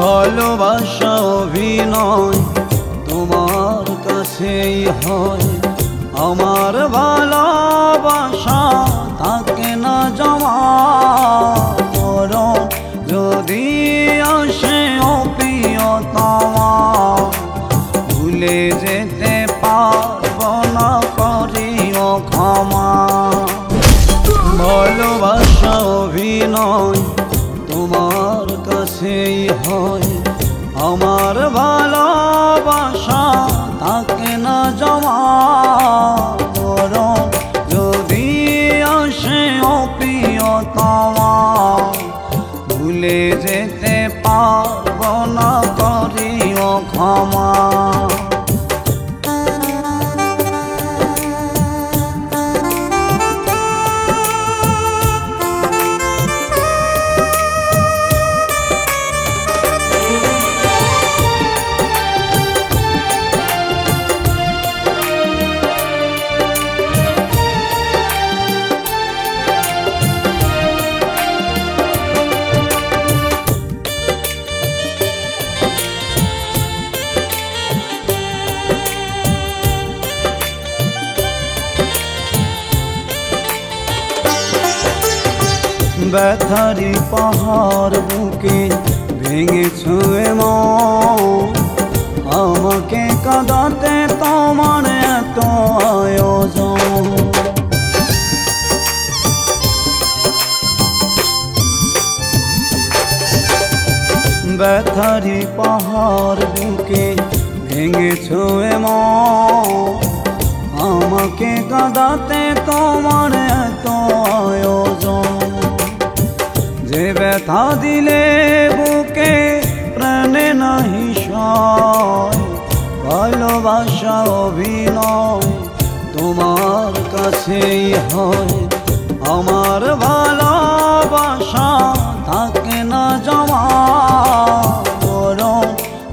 ভালোবাসা অভিনয় তোমার কাছেই হয়, আমার ভালোবাসা থাকে না জমা। যদি আসে প্রিয়তমা, ভুলে যেতে পারব না, করিও ক্ষমা। ভালোবাসা অভিনয় তোমার কাছেই হয়, আমার ভালোবাসা থাকে না জমা। যদি আসে প্রিয়তমা, ভুলে যেতে পারব না, করিও ক্ষমা। ব্যথারি পাহাড় বুকে ভেঙেছ মন, আমাকে কাঁদাতে তোমার এত আয়োজন। ব্যথারি পাহাড় বুকে ভেঙেছ মন, আমাকে কাঁদাতে তোমার এত আয়োজন। যে ব্যথা দিলে বুকে প্রাণে নাহি সয়, ভালোবাসা অভিনয় তোমার কাছেই হয়, আমার ভালোবাসা থাকে না জমা।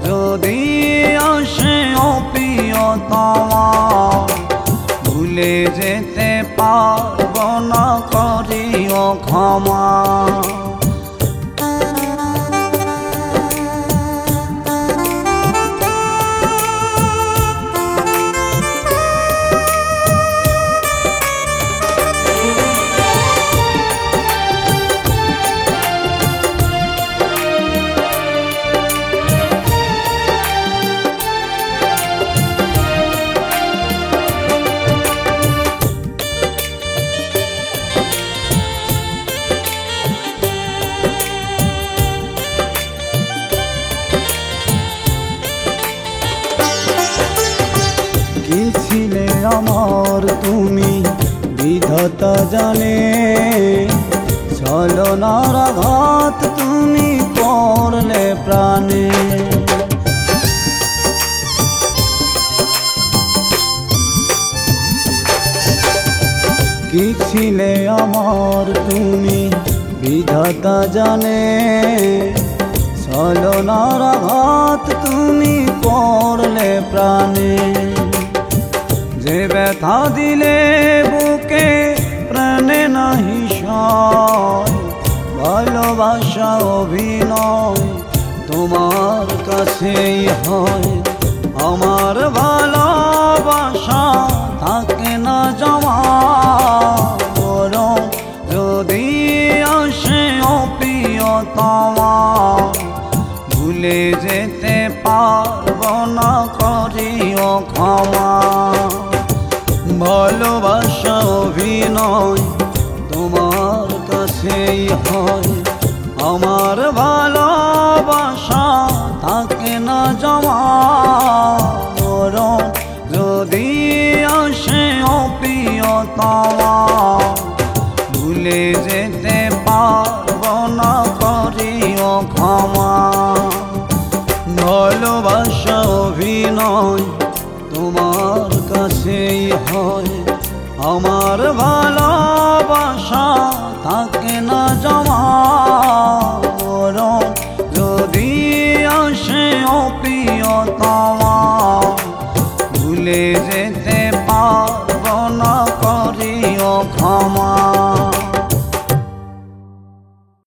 যদি আসে প্রিয়তমা, ভুলে যেতে পারব না, করিও ক্ষমা। কি ছিলে আমার তুমি বিধাতা জানে, ছলনার আঘাত তুমি করলে প্রাণে। কি ছিলে আমার তুমি বিধাতা জানে, ছলনার আঘাত তুমি করলে প্রাণে। যে ব্যথা দিলে বুকে প্রাণে নাহি সয়, ভালোবাসা অভিনয় তোমার কাছেই হয়, আমার ভালোবাসা থাকে না জমা। যদি আসে প্রিয়তমা, ভুলে যেতে পারব না, করিও ক্ষমা। ভালোবাসা অভিনয় তোমার কাছেই হয়, আমার ভালোবাসা থাকে না জমা। যদি আসে প্রিয়তমা, ভুলে যেতে পারব না, করিও ক্ষমা। ভালোবাসা অভিনয় তোমার কাছেই হয়, আমার ভালোবাসা থাকে না জমা। যদি আসে প্রিয়তমা, ভুলে যেতে পারব না,